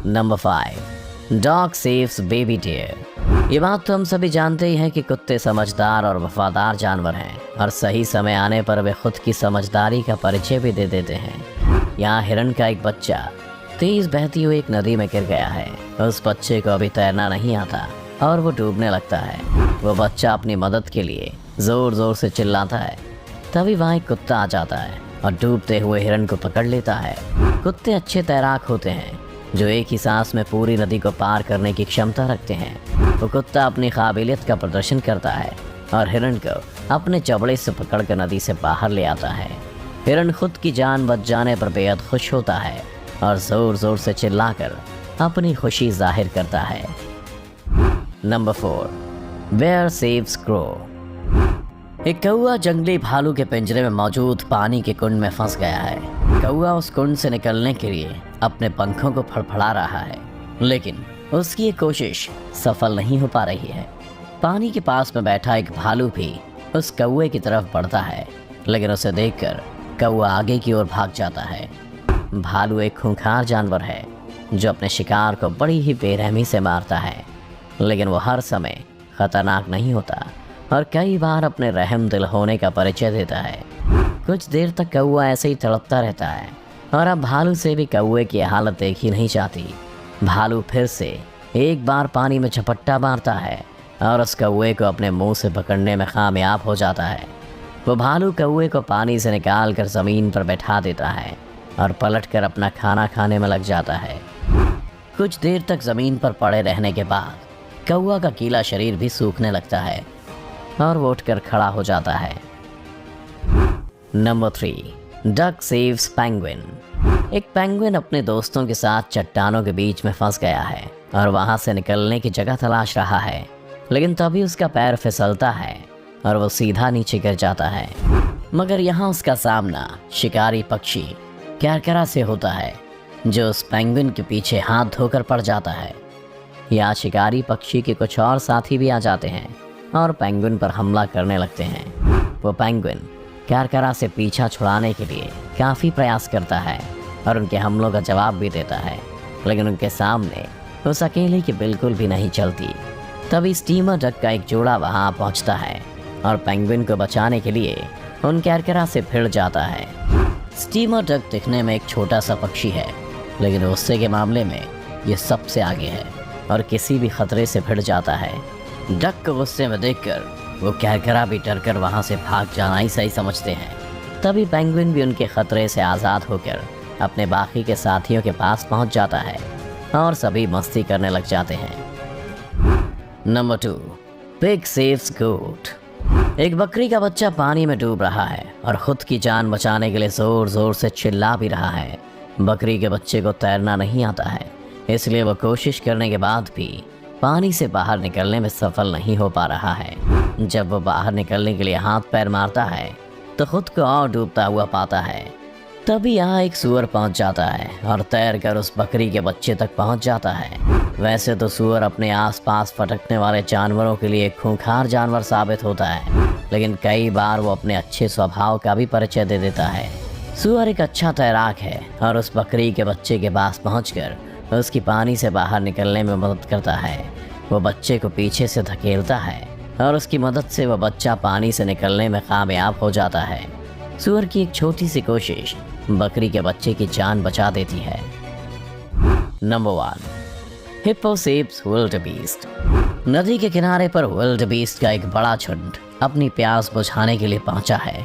Number 5, dog saves baby deer. ये बात तो हम सभी जानते ही हैं कि कुत्ते समझदार और वफादार जानवर हैं और सही समय आने पर वे खुद की समझदारी का परिचय भी दे देते हैं। यहाँ हिरण का एक बच्चा तेज बहती हुई एक नदी में गिर गया है। उस बच्चे को अभी तैरना नहीं आता और वो डूबने लगता है। वो बच्चा अपनी मदद के लिए जोर जोर से चिल्लाता है। तभी वहाँ एक कुत्ता आ जाता है और डूबते हुए हिरण को पकड़ लेता है। कुत्ते अच्छे तैराक होते हैं जो एक ही सांस में पूरी नदी को पार करने की क्षमता रखते हैं। वो कुत्ता अपनी काबिलियत का प्रदर्शन करता है और हिरण को अपने चबड़े से पकड़कर नदी से बाहर ले आता है। हिरण खुद की जान बच जाने पर बेहद खुश होता है और जोर जोर से चिल्लाकर अपनी खुशी जाहिर करता है। Number 4, bear saves crow. एक कौआ जंगली भालू के पिंजरे में मौजूद पानी के कुंड में फंस गया है। कौआ उस कुंड से निकलने के लिए अपने पंखों को फड़फड़ा रहा है, लेकिन उसकी ये कोशिश सफल नहीं हो पा रही है। पानी के पास में बैठा एक भालू भी उस कौए की तरफ बढ़ता है, लेकिन उसे देखकर कौआ आगे की ओर भाग जाता है। भालू एक खूंखार जानवर है जो अपने शिकार को बड़ी ही बेरहमी से मारता है, लेकिन वो हर समय खतरनाक नहीं होता और कई बार अपने रहम दिल होने का परिचय देता है। कुछ देर तक कौआ ऐसे ही तड़पता रहता है और अब भालू से भी कौए की हालत देखी नहीं जाती। भालू फिर से एक बार पानी में झपट्टा मारता है और उस कौए को अपने मुंह से पकड़ने में कामयाब हो जाता है। वो भालू कौए को पानी से निकाल कर ज़मीन पर बैठा देता है और पलटकर अपना खाना खाने में लग जाता है। कुछ देर तक ज़मीन पर पड़े रहने के बाद कौआ का गीला शरीर भी सूखने लगता है और वो उठकर खड़ा हो जाता है। Number 3, duck saves penguin. एक पेंगुइन अपने दोस्तों के साथ चट्टानों के बीच में फंस गया है और वहां से निकलने की जगह तलाश रहा है, लेकिन तभी उसका पैर फिसलता है और वो सीधा नीचे गिर जाता है। मगर यहाँ उसका सामना शिकारी पक्षी कैरकरा से होता है जो उस पेंगुइन के पीछे हाथ धोकर पड़ जाता है। यहाँ शिकारी पक्षी के कुछ और साथी भी आ जाते हैं और पेंगुइन पर हमला करने लगते हैं। वो पेंगुइन कैरकरा से पीछा छुड़ाने के लिए काफ़ी प्रयास करता है और उनके हमलों का जवाब भी देता है, लेकिन उनके सामने उस अकेले की बिल्कुल भी नहीं चलती। तभी स्टीमर डक का एक जोड़ा वहाँ पहुँचता है और पेंगुइन को बचाने के लिए उन कैरकरा से भिड़ जाता है। स्टीमर डक दिखने में एक छोटा सा पक्षी है, लेकिन गुस्से के मामले में ये सबसे आगे है और किसी भी खतरे से भिड़ जाता है। डक को गुस्से में देखकर वो कैरकरा भी डरकर वहाँ से भाग जाना ही सही समझते हैं। तभी पेंगुइन भी उनके खतरे से आज़ाद होकर अपने बाकी के साथियों के पास पहुँच जाता है और सभी मस्ती करने लग जाते हैं। नंबर 2, पिग सेव्स गोट। एक बकरी का बच्चा पानी में डूब रहा है और खुद की जान बचाने के लिए जोर जोर से चिल्ला भी रहा है। बकरी के बच्चे को तैरना नहीं आता है, इसलिए वो कोशिश करने के बाद भी पानी से बाहर निकलने में सफल नहीं हो पा रहा है। जब वो बाहर निकलने के लिए हाथ पैर मारता है तो खुद को और डूबता हुआ पाता है। तभी यहाँ एक सूअर पहुँच जाता है और तैरकर उस बकरी के बच्चे तक पहुँच जाता है। वैसे तो सूअर अपने आसपास फटकने वाले जानवरों के लिए एक खूंखार जानवर साबित होता है, लेकिन कई बार वो अपने अच्छे स्वभाव का भी परिचय दे देता है। सूअर एक अच्छा तैराक है और उस बकरी के बच्चे के पास पहुँचकर उसकी पानी से बाहर निकलने में मदद करता है। वो बच्चे को पीछे से धकेलता है और उसकी मदद से वह बच्चा पानी से निकलने में कामयाब हो जाता है। सूअर की एक छोटी सी कोशिश बकरी के बच्चे की जान बचा देती है। Number 1, hippo saves wildebeest. नदी के किनारे पर विल्डबीस्ट का एक बड़ा झुंड अपनी प्यास बुझाने के लिए पहुंचा है।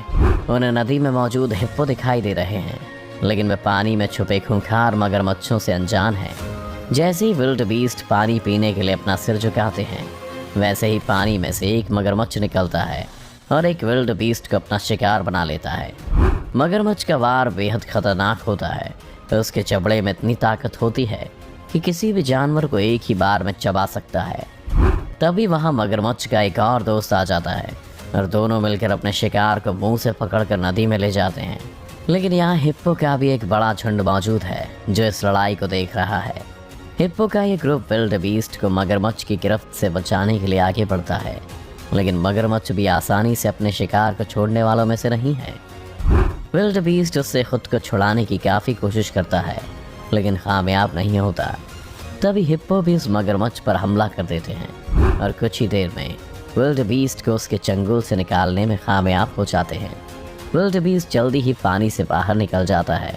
उन्हें नदी में मौजूद हिप्पो दिखाई दे रहे हैं, लेकिन वे पानी में छुपे खूंखार मगरमच्छों से अनजान हैं। जैसे ही विल्डबीस्ट पानी पीने के लिए अपना सिर झुकाते हैं, वैसे ही पानी में से एक मगरमच्छ निकलता है और एक विल्डबीस्ट को अपना शिकार बना लेता है। मगरमच्छ का वार बेहद खतरनाक होता है, तो उसके चबड़े में इतनी ताकत होती है कि किसी भी जानवर को एक ही बार में चबा सकता है। तभी वहाँ मगरमच्छ का एक और दोस्त आ जाता है और दोनों मिलकर अपने शिकार को मुंह से पकड़कर नदी में ले जाते हैं। लेकिन यहाँ हिप्पो का भी एक बड़ा झुंड मौजूद है जो इस लड़ाई को देख रहा है। हिप्पो का ये ग्रुप विल्डबीस्ट को मगरमच्छ की गिरफ्त से बचाने के लिए आगे बढ़ता है, लेकिन मगरमच्छ भी आसानी से अपने शिकार को छोड़ने वालों में से नहीं है। विल्डबीस्ट उससे खुद को छुड़ाने की काफ़ी कोशिश करता है, लेकिन कामयाब नहीं होता। तभी हिप्पो भी उस मगरमच्छ पर हमला कर देते हैं और कुछ ही देर में विल्डेबीस्ट को उसके चंगुल से निकालने में कामयाब हो जाते हैं। विल्डेबीस्ट जल्दी ही पानी से बाहर निकल जाता है